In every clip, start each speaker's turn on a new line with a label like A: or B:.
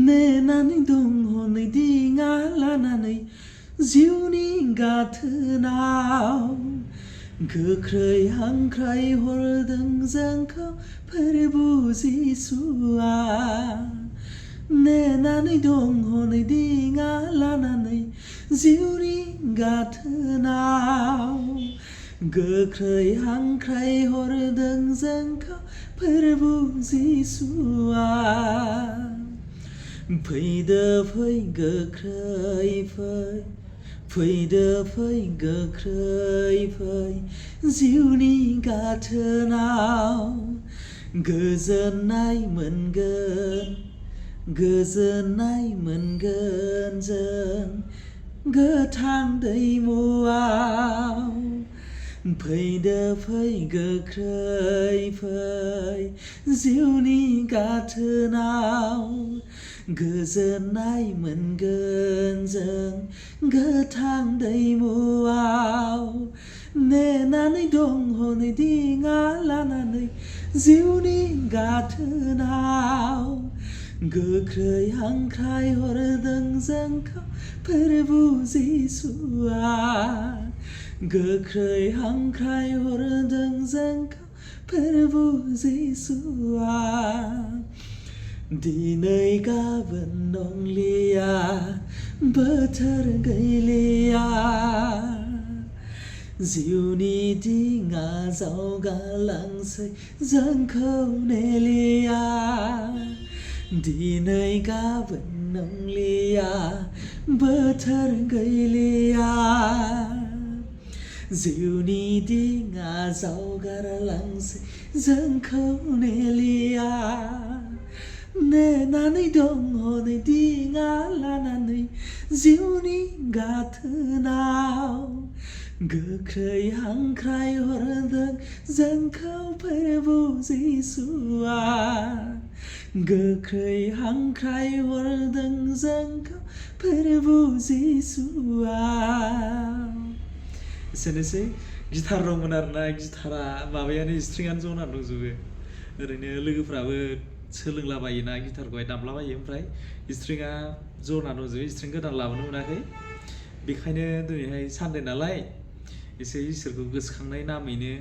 A: नेनानै दङ नै दिङा लानानै जिउनि गाथोनाव गोख्रै हांख्राय हरदों जोंखौ फोरबु जिसुआ नेनानै दङ नै दिङा लानानै जिउनि गाथोनाव गोख्रै हांख्राय हरदों जोंखौ फोरबु जिसुआ फैदो फै गोख्रै फैदो फै गोख्रै फै जिउनि गाथोनाव गोजोननाय मोनगोन जों गोथां दैमुआव फैदो फै गोख्रै फै जिउनि गाथोनाव गोजोननाय मोनगोन जों गोथां दैमुआव नेनानै दङ नै दिङा लानानै जिउनि गाथोनाव गोख्रै हांख्राय हरदों जोंखौ फोरबु जिसुआ गोख्रै हांख्राय हरदों जोंखौ फोरबु जिसुआ दिनै गाबोन नंलिया बोथोर गैलिया जिउनि दिङा जावगालांसै जोंखौ नेलिया दिनै गाबोन नंलिया बोथोर गैलिया जिउनि दिङा जावगालांसै जोंखौ नेलिया नेनानै दङ नै दिङा लानानै जिउनि गाथोनाव गोख्रै हांख्राय हरदों जोंखौ फोरबु जिसुआ गोख्रै हांख्राय हरदों जोंखौ फोरबु जिसुआ एसेनोसै गिटार दंमोन आरोना गिटारा माबायानो स्ट्रिंआनो जना दंजोबो ओरैनो लोगोफ्राबो सोलोंलाबायोना गिटारखौहाय दामलाबायो ओमफ्राय स्ट्रिंआ जना दंजोबो स्ट्रिं गोदान लाबोनो मोनाखै बेखायनो दिनैहाय सानदे नालाय एसे इसोरखौ गोसोखांनाय नामैनो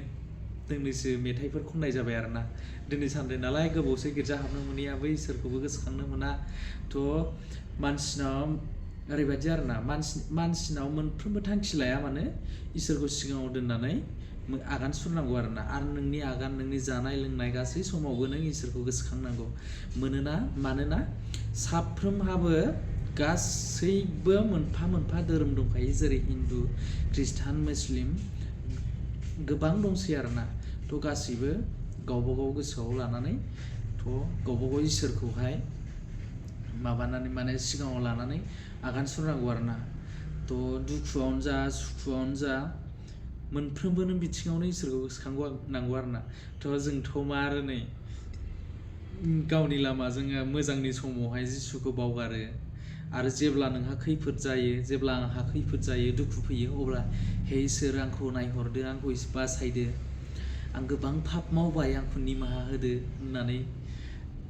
A: दोंनैसो मेथाइफोर खननाय जाबाय आरोना दिनै सानदे नालाय गोबावसै गिर्जा हाबनो मोनैयाबो इसोरखौबो गोसोखांनो मोना थ' मानसिनाव ओरैबायदि आरोना मानसिनाव मोनफ्रोमबो थांखि लाया मानो इसोरखौ सिगाङाव दोननानै आगान सुरनांगौ आरोना आरो नोंनि आगान नोंनि जानाय लोंनाय गासै समावबो नों इसोरखौ गोसोखांनांगौ मानोना साफ्रोमहाबो गासैबो मोनफा मोनफा धोरोम दंखायो जेरै हिन्दु ख्रिस्टान मुस्लिम गोबां दंसै आरोना थ' गासैबो गावबागाव गोसोआव लानानै थ' गावबागाव इसोरखौहाय माबानानै माने सिगाङाव लानानै आगान सुरनांगौ आरोना थ' दुखुआवनो जा सुखुआवनो जा मोनफ्रोमबो नों बिथिङावनो इसोरखौ गोसोखांनांगौ आरोना थ' जोंथ' मा आरो नै गावनि लामाजों मोजांनि समावहाय जिसुखौ बावगारो आरो जेब्ला नोंहा खैफोद जायो जेब्ला आंहा खैफोद जायो दुखु फैयो अब्ला हे इसोर आंखौ नायहरदो आंखौ बासायदो आं गोबां पाप मावबाय आंखौ निमाहा होदो होननानै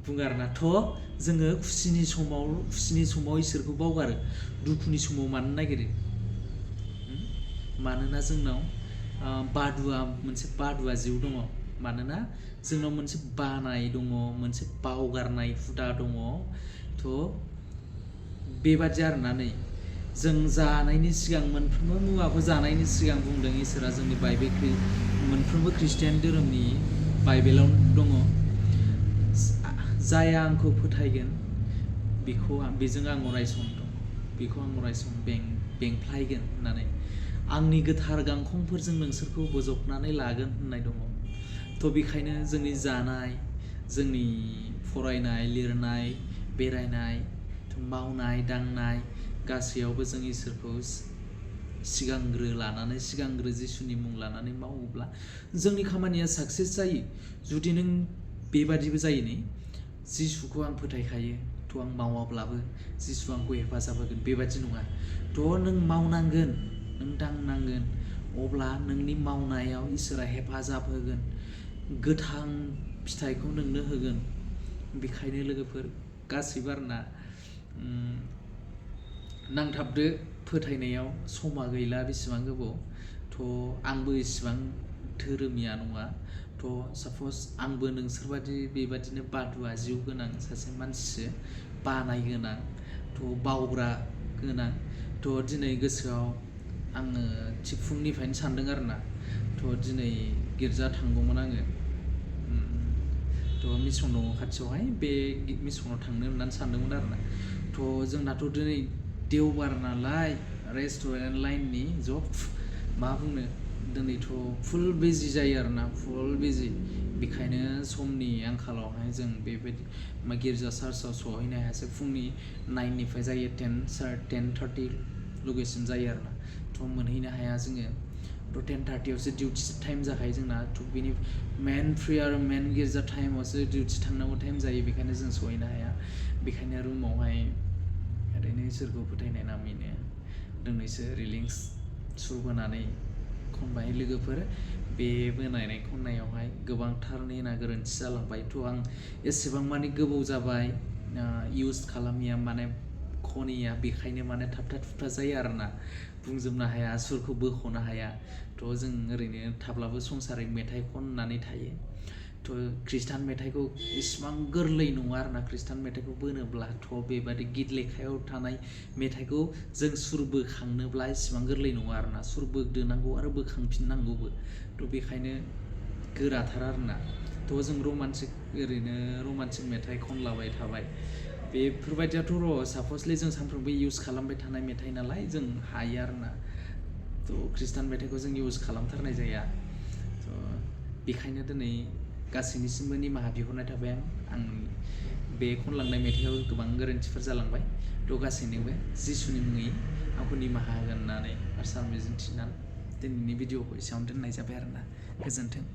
A: बुङो आरोना थ' जोङो खुसिनि समाव इसोरखौ बावगारो दुखुनि समाव मानो नागिरो मानोना जोंनाव मोनसे बादुवा जिउ दङ मानोना जोंनाव मोनसे बानाय दङ मोनसे बावगारनाय हुदा दङ थ' बेबादि आरोना नै जों जानायनि सिगां मोनफ्रोमबो मुवाखौ जानायनि सिगां बुंदों इसोरा जोंनि मोनफ्रोमबो ख्रिस्टियान धोरोमनि बाइबेलाव दङ जाया आंखौ फोथायगोन बेजों आं अरायसम दं बेखौ आं अरायसम बेंफ्लायगोन होननानै आंनि गोथार गांखंफोरजों नोंसोरखौ बोजबनानै लागोन होननाय दङ थ' बेखायनो जोंनि जानाय जोंनि फरायनाय लिरनाय बेरायनाय मावनाय दांनाय गासैयावबो जों इसोरखौ सिगांग्रो जिसुनि मुं लानानै मावोब्ला जोंनि खामानिया साक्सेस जायो जुदि नों बेबादिबो जायो नै जिसुखौ आं फोथायखायो थ' आं मावाब्लाबो जिसु आंखौ हेफाजाब होगोन बेबादि नङा थ' नों मावनांगोन नों दांनांगोन अब्ला नोंनि मावनायाव इसोरा हेफाजाब होगोन गोथां फिथाइखौ नोंनो होगोन बेखायनो लोगोफोर गासैबो आरोना नांथाबदो फोथायनायाव समा गैला बेसेबां गोबाव आंबो इसिबां धोरोमिया नङा साप'ज आंबो नोंसोरबादि बेबादिनो बादुवा जिउ गोनां सासे मानसिसो बानाय गोनां बावग्रा गोनां दिनै गोसोआव आङो थिग फुंनिफ्रायनो सानदों आरोना दिनै गिर्जा थांगौमोन आङो मिसन दङ खाथियावहाय बे मिसनाव थांनो होननानै सानदोंमोन आरोना जोंनाथ' दिनै देवबार नालाय रेस्टुरेन्ट लाइननि मा बुंनो दिनैथ' फुल बिजि जायो आरोना फुल बिजि बेखायनो समनि आंखालावहाय जों बेबायदि गिर्जा चार्चआव सहैनो हायासै फुंनि 9निफ्राय जायो 10:30 लगेसिम जायो आरोना मोनहैनो हाया जोङो 10:30आवसो डिउटि टाइम जाखायो जोंना बेनि मेन प्रेयार मेन गिर्जा टाइमावसो डिउटि थांनांगौ टाइम जायो बेखायनो जों सहैनो हाया बेखायनो रुमावहाय ओरैनो इसोरखौ फोथायनाय नामैनो दोंनैसो रिलिंस सुर बोनानै खनबाय लोगोफोर बे बोनायनाय खननायावहाय गोबांथार नेना गोरोन्थि जालांबाय आं एसेबां माने गोबाव जाबाय इउज खालामिया माने खनिया बेखायनो माने थाबथा थुबथा जायो आरोना बुंजोबनो हाया सुरखौ बोख'नो हाया जों ओरैनो थाब्लाबो संसारै मेथाइ खननानै थायो खृष्टान मेथाइखौ इसिबां गोरलै नङा आरोना खृष्टान मेथाइखौ बोनोब्लाथ' बेबादि गित लेखायाव थानाय मेथाइखौ जों सुर बोखांनोब्ला इसिबां गोरलै नङा आरोना सुर बोदोनांगौ आरो बोखांफिननांगौबो बेखायनो गोराथार आरोना जों रमान्टिक मेथाइ खनलाबाय थाबाय बेफोरबायदियाथ' साप'सलि जों सानफ्रोमबो इउज खालामबाय थानाय मेथाइ नालाय जों हायो आरोना खृष्टान मेथाइखौ जों इउज खालामथारनाय जाया बेखायनो दिनै गासैनिसिमबो निमाहा बिहरनाय थाबाय आं बे खनलांनाय मेथाइआव गोबां गोरोन्थिफोर जालांबाय गासैनोबो जिसुनि मुङै आंखौ निमाहा होगोन होननानै आसा मिजिंथिनानै दिनैनि भिडिअखौ एसेयावनो दोननाय जाबाय आरोना गोजोन्थों।